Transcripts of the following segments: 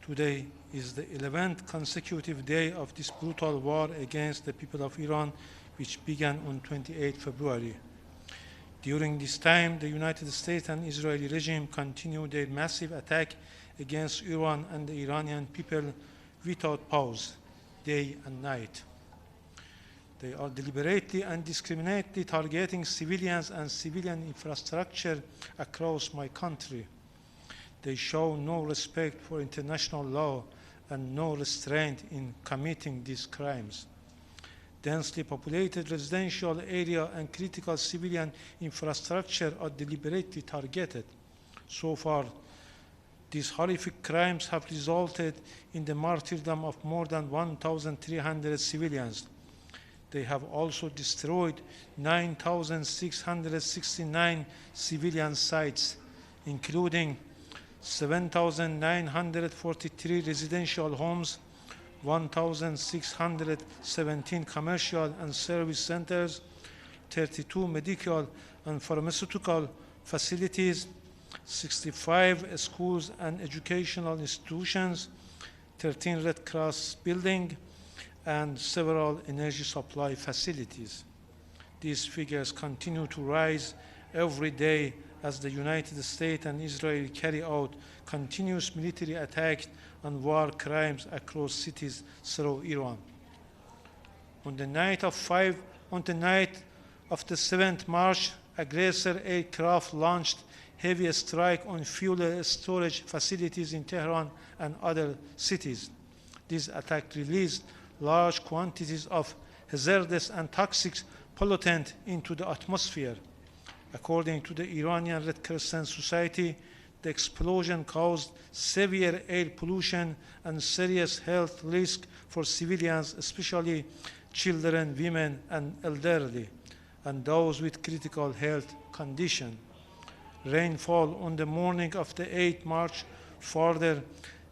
Today is the 11th consecutive day of this brutal war against the people of Iran, which began on 28 February. During this time, the United States and Israeli regime continue their massive attack against Iran and the Iranian people without pause, day and night. They are deliberately and indiscriminately targeting civilians and civilian infrastructure across my country. They show no respect for international law and no restraint in committing these crimes. Densely populated residential area and critical civilian infrastructure are deliberately targeted. So far, these horrific crimes have resulted in the martyrdom of more than 1,300 civilians. They have also destroyed 9,669 civilian sites, including 7,943 residential homes, 1,617 commercial and service centers, 32 medical and pharmaceutical facilities, 65 schools and educational institutions, 13 Red Cross buildings, and several energy supply facilities. These figures continue to rise every day as the United States and Israel carry out continuous military attacks and war crimes across cities throughout Iran. On the night of the 7th March, aggressor aircraft launched heavy strike on fuel storage facilities in Tehran and other cities. This attack released large quantities of hazardous and toxic pollutant into the atmosphere. According to the Iranian Red Crescent Society, the explosion caused severe air pollution and serious health risk for civilians, especially children, women, and elderly, and those with critical health conditions. Rainfall on the morning of the 8th March further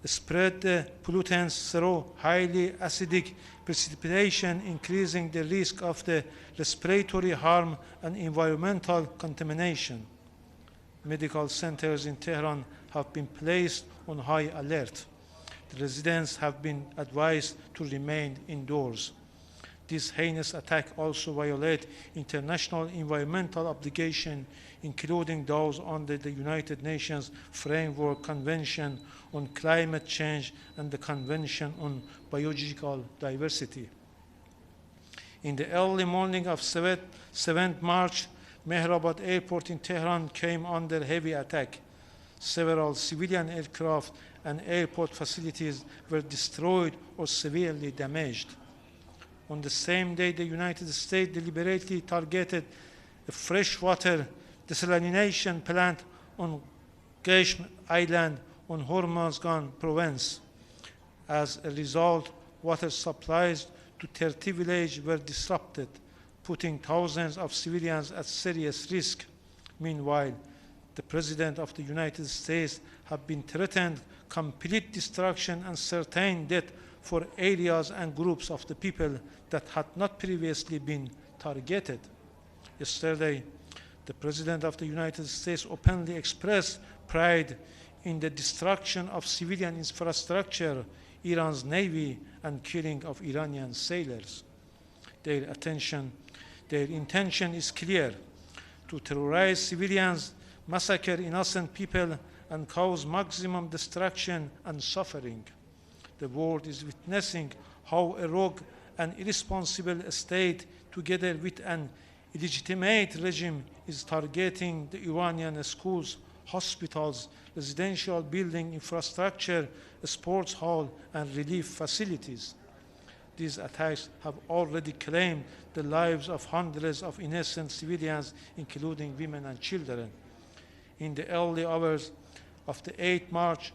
spread the pollutants through highly acidic precipitation, increasing the risk of the respiratory harm and environmental contamination. Medical centers in Tehran have been placed on high alert. The residents have been advised to remain indoors. This heinous attack also violates international environmental obligations, including those under the United Nations Framework Convention on Climate Change and the Convention on Biological Diversity. In the early morning of 7th March, Mehrabad Airport in Tehran came under heavy attack. Several civilian aircraft and airport facilities were destroyed or severely damaged. On the same day, the United States deliberately targeted a freshwater desalination plant on Qeshm Island on Hormozgan province. As a result, water supplies to 30 villages were disrupted, putting thousands of civilians at serious risk. Meanwhile, the President of the United States has been threatened complete destruction and certain death for areas and groups of the people that had not previously been targeted. Yesterday, the President of the United States openly expressed pride in the destruction of civilian infrastructure, Iran's navy, and killing of Iranian sailors. Their intention is clear: to terrorize civilians, massacre innocent people, and cause maximum destruction and suffering. The world is witnessing how a rogue and irresponsible state, together with an illegitimate regime, is targeting the Iranian schools, hospitals, residential building infrastructure, sports hall, and relief facilities. These attacks have already claimed the lives of hundreds of innocent civilians, including women and children. In the early hours of the 8th March,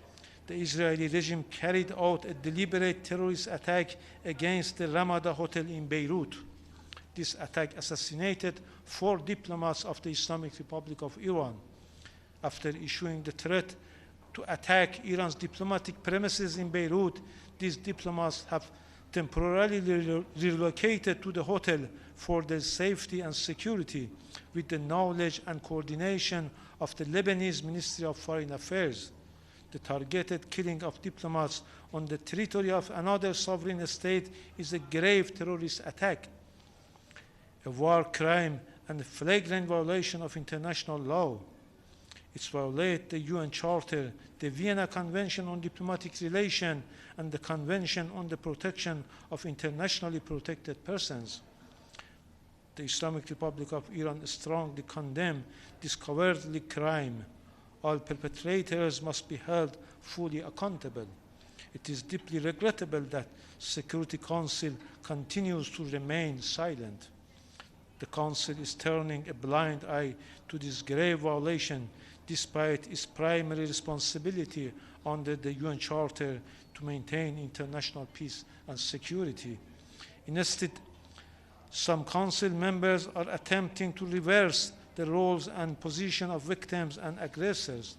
the Israeli regime carried out a deliberate terrorist attack against the Ramada Hotel in Beirut. This attack assassinated 4 diplomats of the Islamic Republic of Iran. After issuing the threat to attack Iran's diplomatic premises in Beirut, these diplomats have temporarily relocated to the hotel for their safety and security, with the knowledge and coordination of the Lebanese Ministry of Foreign Affairs. The targeted killing of diplomats on the territory of another sovereign state is a grave terrorist attack, a war crime and a flagrant violation of international law. It violates the UN Charter, the Vienna Convention on Diplomatic Relations, and the Convention on the Protection of Internationally Protected Persons. The Islamic Republic of Iran strongly condemns this cowardly crime. All perpetrators must be held fully accountable. It is deeply regrettable that Security Council continues to remain silent. The Council is turning a blind eye to this grave violation despite its primary responsibility under the UN Charter to maintain international peace and security. Instead, some Council members are attempting to reverse the roles and position of victims and aggressors.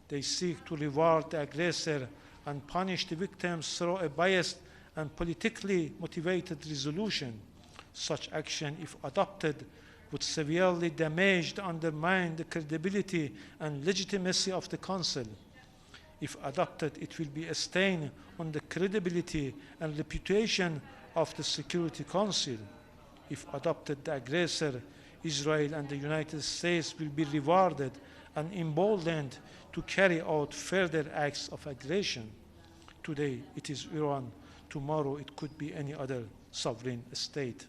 They seek to reward the aggressor and punish the victims through a biased and politically motivated resolution. Such action, if adopted, would severely damage and undermine the credibility and legitimacy of the Council. If adopted, it will be a stain on the credibility and reputation of the Security Council. If adopted, the aggressor, Israel and the United States, will be rewarded and emboldened to carry out further acts of aggression. Today it is Iran, tomorrow it could be any other sovereign state.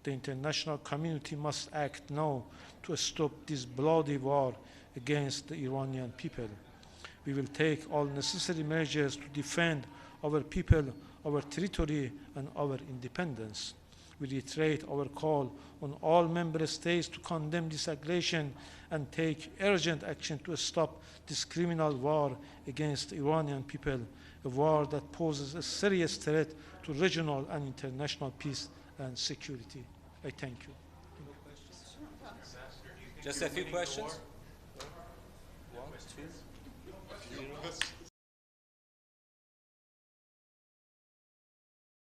The international community must act now to stop this bloody war against the Iranian people. We will take all necessary measures to defend our people, our territory, and our independence. We reiterate our call on all member states to condemn this aggression and take urgent action to stop this criminal war against the Iranian people, a war that poses a serious threat to regional and international peace and security. I thank you. Just a few questions. 1, 2.